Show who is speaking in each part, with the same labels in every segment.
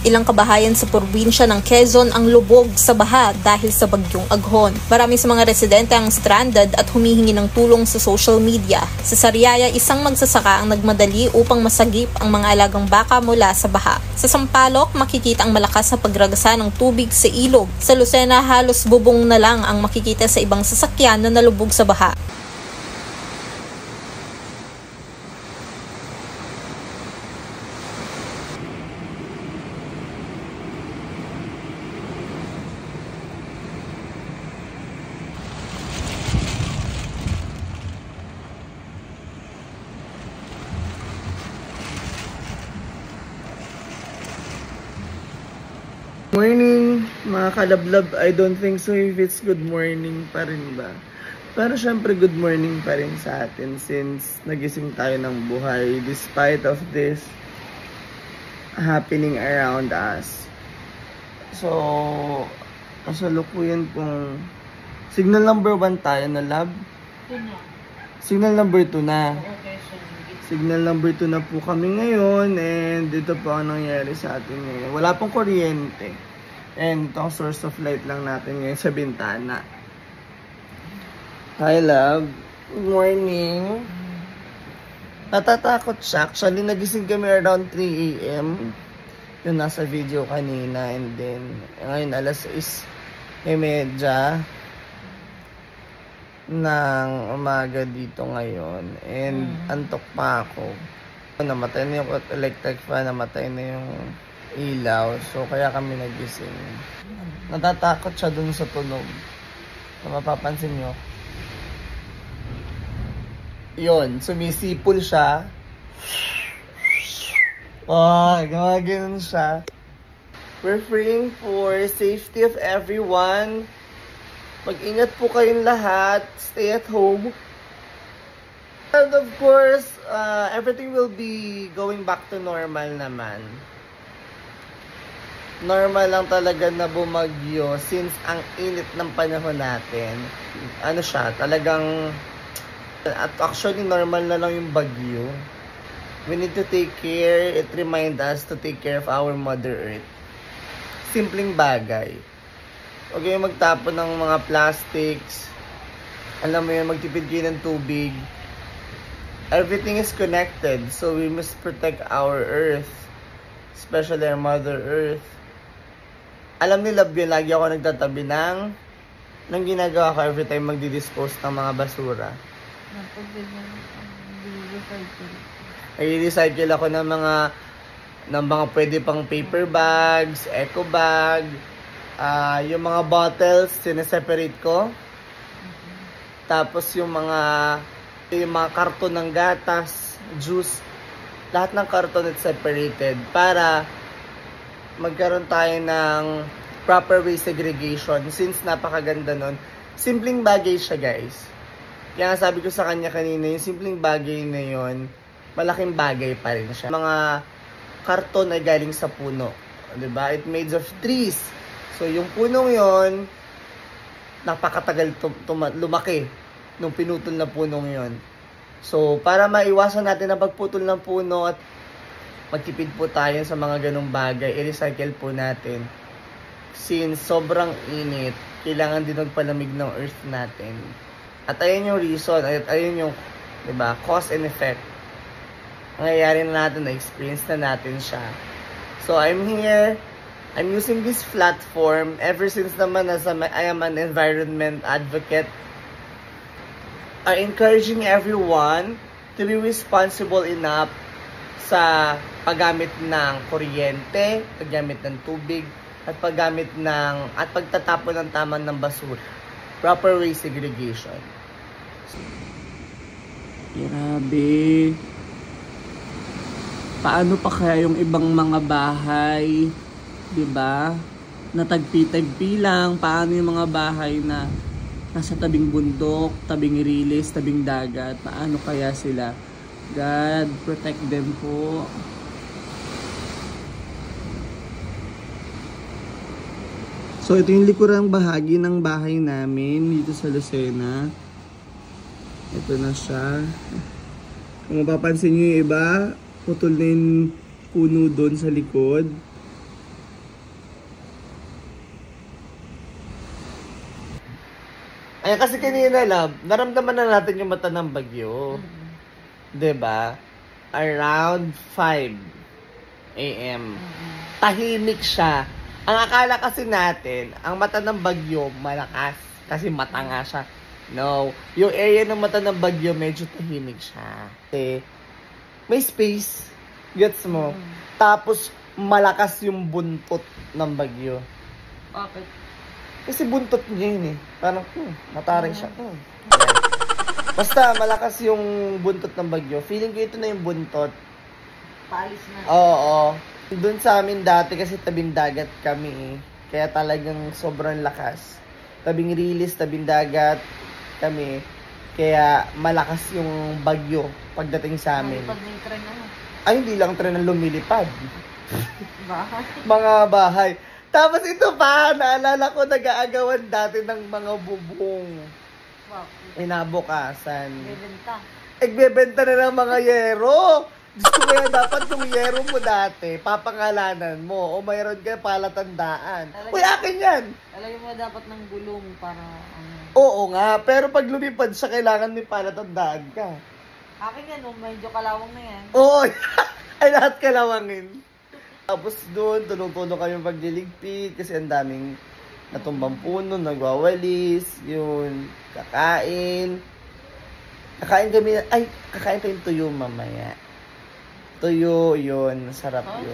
Speaker 1: Ilang kabahayan sa probinsya ng Quezon ang lubog sa baha dahil sa bagyong Aghon. Marami sa mga residente ang stranded at humihingi ng tulong sa social media. Sa Sariaya, isang magsasaka ang nagmadali upang masagip ang mga alagang baka mula sa baha. Sa Sampaloc, makikita ang malakas na pagragasa ng tubig sa ilog. Sa Lucena, halos bubong na lang ang makikita sa ibang sasakyan na nalubog sa baha.
Speaker 2: Morning, mga kalablab. I don't think so if it's good morning pa rin ba. Pero syempre good morning pa rin sa atin since nagising tayo ng buhay despite of this happening around us. So, kasalukuyan pong signal number 1 tayo na lab. Signal number 2 na. Signal number 2 na po kami ngayon and dito po ang nangyari sa atin ngayon. Wala pong kuryente. And itong source of light lang natin ngayon sa bintana. Hi love. Good morning. Natatakot siya. Actually, nagising kami around 3 AM. Yung nasa video kanina. And then, ngayon alas 6:30 ng umaga dito ngayon and antok pa ako. Namatay na yung electric fan, namatay na yung ilaw, so kaya kami nagising. Natatakot siya dun sa tunog. Kung mapapansin nyo, yun, sumisipol siya. Gumagano'n siya. We're praying for safety of everyone. Mag-ingat po kayong lahat. Stay at home. And of course, everything will be going back to normal naman. Normal lang talaga na bumagyo since ang init ng panahon natin. Ano siya, talagang... At actually, normal na lang yung bagyo. We need to take care. It reminds us to take care of our Mother Earth. Simpleng bagay. Huwag kayong magtapon ng mga plastics. Alam mo yun, magtipid kayo ng tubig. Everything is connected. So we must protect our earth. Especially our Mother Earth. Alam ni Love yun, lagi ako nagtatabi ng ginagawa ko every time magdi-dispose ng mga basura. I-recycle ako ng mga pwede pang paper bags, eco bag. Yung mga bottles, sineseparate ko. Tapos yung mga karton ng gatas, juice, lahat ng karton is separated para magkaroon tayo ng proper waste segregation since napakaganda nun. Simpleng bagay siya, guys. Kaya sabi ko sa kanya kanina, yung simpleng bagay na yun, malaking bagay pa rin siya. Mga karton ay galing sa puno. Diba? It made of trees. So, yung punong yon napakatagal lumaki nung pinutol na punong yon. So, para maiwasan natin ang pagputol ng puno at magtipid po tayo sa mga ganong bagay, i-recycle po natin. Since sobrang init, kailangan din magpalamig ng earth natin. At ayun yung reason, at ayun yung, diba, cause and effect. Nangyayari na natin, na-experience na natin siya. So, I'm here. I'm using this platform ever since naman I am an environment advocate. I'm encouraging everyone to be responsible enough sa paggamit ng kuryente, paggamit ng tubig, at pagtatapon ng tama ng basura. Proper waste segregation.
Speaker 3: Grabe. Paano pa kaya yung ibang mga bahay? Diba? Natagpi-tagpi lang. Paano yung mga bahay na nasa tabing bundok, tabing rilis, tabing dagat? Paano kaya sila? God, protect them po. So, ito yung likurang bahagi ng bahay namin dito sa Lucena. Ito na siya. Kung mapapansin nyo yung iba, putol na yung puno doon sa likod.
Speaker 2: Ayan, kasi kanina, love, naramdaman na natin yung mata ng bagyo. Diba? Around 5 a.m. Tahimik siya. Ang akala kasi natin, ang mata ng bagyo, malakas. Kasi mata nga siya. No. Yung area ng mata ng bagyo, medyo tahimik siya. Kasi, may space. Gets mo? Tapos, malakas yung buntot ng bagyo.
Speaker 3: Bakit?
Speaker 2: Kasi buntot niya yun eh. Parang, mataray siya. Basta, malakas yung buntot ng bagyo. Feeling ko ito na yung buntot.
Speaker 3: Paalis na.
Speaker 2: Oo. Doon sa amin dati kasi tabing dagat kami eh. Kaya talagang sobrang lakas. Tabing rilis, tabing dagat kami. Kaya malakas yung bagyo pagdating sa amin.
Speaker 3: Pag may tren ano?
Speaker 2: Ay, hindi lang tren ang lumilipad.
Speaker 3: Bahay.
Speaker 2: Mga bahay. Tapos ito pa, naalala ko nag-aagawan dati ng mga bubong.
Speaker 3: Bakit?
Speaker 2: Inabukasan.
Speaker 3: Bebenta.
Speaker 2: Nagbebenta na ng mga yero. Gusto kaya dapat yung yero mo dati, papangalanan mo, o mayroon kayo palatandaan. Uy, akin yan!
Speaker 3: Alagay mo dapat ng gulong para
Speaker 2: Oo nga, pero pag lumipad siya, kailangan may palatandaan ka.
Speaker 3: Akin yan, medyo kalawang na yan.
Speaker 2: Oo, ay lahat kalawangin. Tapos doon, tulong-tulong kami pagliligpit kasi ang daming natumbang puno, nagwawalis, yun, kakain. Kakain kami, kakain pa yung tuyo mamaya. Tuyo, yun, masarap yun.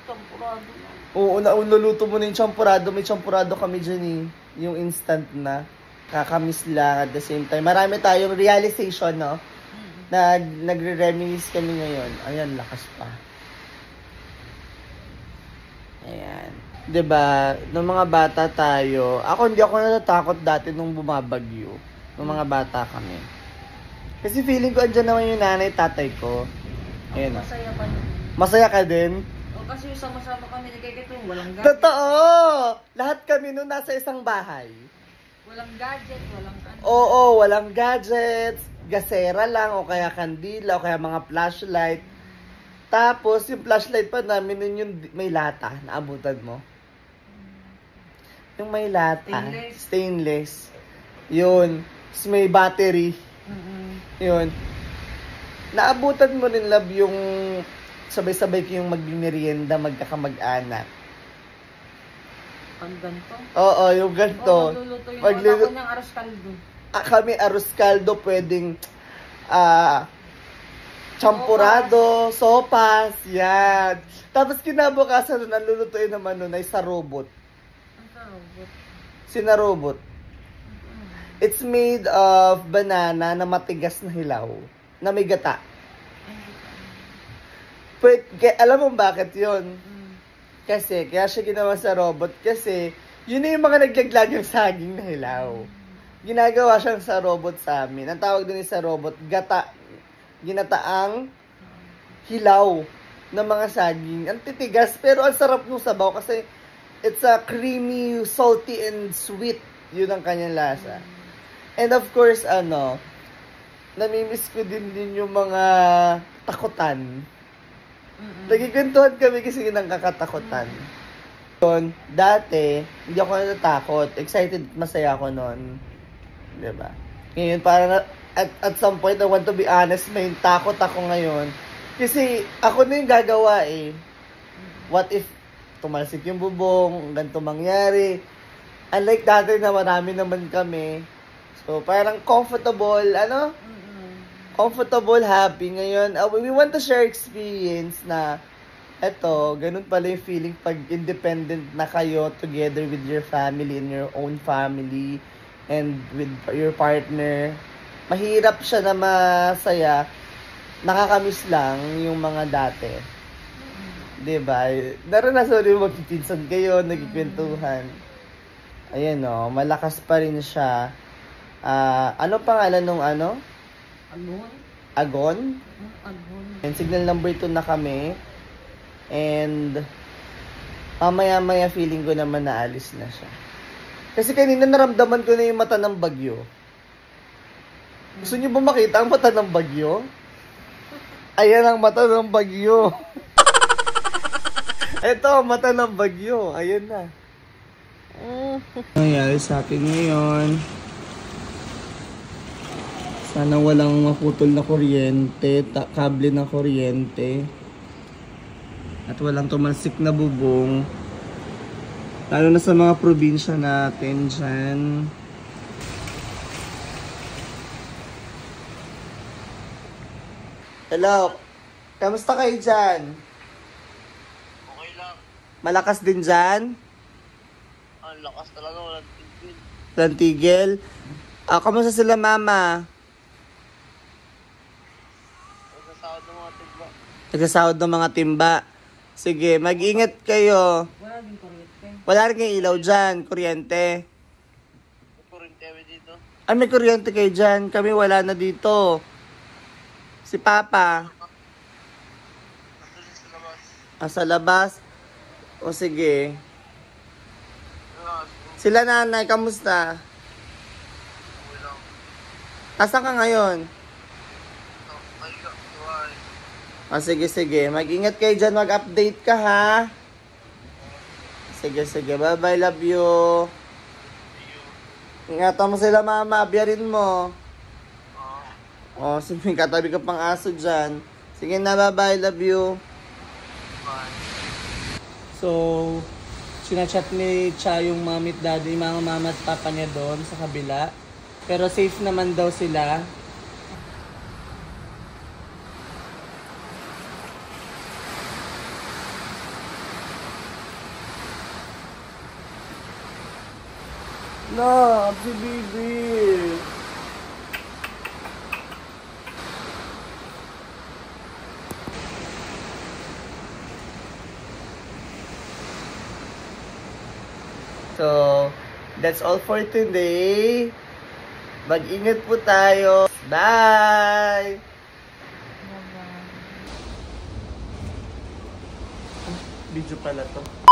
Speaker 3: Champurado.
Speaker 2: Oo, naluto mo na yung champurado. May champurado kami dyan eh. Yung instant na. Kakamis lang at the same time. Marami tayong realization, no? Na nagre-reminisce kami ngayon. Ayan, lakas pa. Ayan. 'Di ba? Nung mga bata tayo, hindi ako natatakot dati nung bumabagyo. Nung mga bata kami. Kasi feeling ko andyan naman yung nanay, tatay ko. Ayan.
Speaker 3: Masaya pa din.
Speaker 2: Masaya ka din?
Speaker 3: O kasi sama-sama kami nagkikitong, walang gadget.
Speaker 2: Totoo! Lahat kami nung nasa isang bahay.
Speaker 3: Walang gadget, walang ano.
Speaker 2: Oo, walang gadgets, gasera lang, o kaya kandila, o kaya mga flashlight. Tapos, yung flashlight pa namin, yung may lata, naabutan mo. Yung may lata. Stainless. Yun. Tapos may battery. Yun. Naabutan mo rin, love, yung sabay-sabay kayong magmerienda, magkakamag-anak.
Speaker 3: Pag ganito?
Speaker 2: Oo, yung ganito.
Speaker 3: Oo, magluluto yung ako niyang arroz caldo.
Speaker 2: Kami arroz caldo, pwedeng champurado, sopas, yan. Tapos kinabukasan nun, nalulutuin naman nun ay sarobot.
Speaker 3: Ang sarobot?
Speaker 2: Sinarobot. It's made of banana na matigas na hilaw, na may gata. Alam mo bakit yun? Kasi, kaya siya ginawa sa robot, kasi yun na yung mga naglaglag yung saging na hilaw. Ginagawa siyang sa robot sa amin. Ang tawag din sa robot, ginataang hilaw ng mga saging. Ang titigas, pero ang sarap ng sabaw kasi it's a creamy, salty, and sweet. Yun ang kanyang lasa. And of course, namimiss ko din yung mga takutan. Nagkikwentuhan kami kasi ng kakatakutan. Yun, dati, hindi ako natatakot. Excited, masaya ako noon. Diba? Ngayon, parang at some point, I want to be honest, may takot ako ngayon. Kasi ako na yung gagawa eh. What if tumalsik yung bubong, ganito mangyari. Unlike dati na marami naman kami. So, parang comfortable, comfortable, happy. Ngayon, we want to share experience na ganun pala yung feeling pag independent na kayo together with your family and your own family and with your partner. Mahirap siya na masaya. Nakakamiss lang yung mga dati. Diba? Naranasan rin magpipinsan kayo, nagkikwentuhan. Ayan malakas pa rin siya. Ano pangalan nung
Speaker 3: Agon?
Speaker 2: Agon?
Speaker 3: Agon.
Speaker 2: And signal number 2 na kami. And mamaya-maya feeling ko naman naalis na siya. Kasi kanina naramdaman ko na yung mata ng bagyo. Gusto niyo ba makita ang mata ng bagyo? Ayan ang mata ng bagyo. Ito, mata ng bagyo. Ayan na. Nangyari sa akin ngayon. Sana walang maputol na kuryente, kable na kuryente. At walang tumalsik na bubong. Lalo na sa mga probinsya natin dyan. Hello, kamusta kayo dyan?
Speaker 4: Okay lang.
Speaker 2: Malakas din dyan?
Speaker 4: Ang lakas talaga, walang tigil.
Speaker 2: Walang tigil? Kamusta sila mama?
Speaker 4: Nagsasahod ng mga tigba.
Speaker 2: Nagsasahod ng mga timba. Sige, mag-ingat kayo. Wala rin kayong ilaw dyan, kuryente.
Speaker 4: May kuryente dito.
Speaker 2: Ay, may kuryente kayo dyan. Kami wala na dito. Si Papa.
Speaker 4: Nandun sa labas.
Speaker 2: Sa labas? O sige. Sila nanay, kamusta?
Speaker 4: Okay lang.
Speaker 2: Asan ka ngayon?
Speaker 4: Ay, tuway.
Speaker 2: Sige, sige. Mag-ingat kayo dyan. Mag-update ka, ha? Sige, sige. Bye-bye. Love you. Ingatan mo sila, mama. Biyarin mo. Sige. Katabi ka pang aso dyan. Sige na. Bye-bye. Love you.
Speaker 4: Bye.
Speaker 3: So, sinachat ni Cha yung mami at daddy, mga mama at papa niya doon sa kabila. Pero safe naman daw sila.
Speaker 2: No, si Bibi. So, that's all for today. Mag-ingat po tayo. Bye! Video pala to.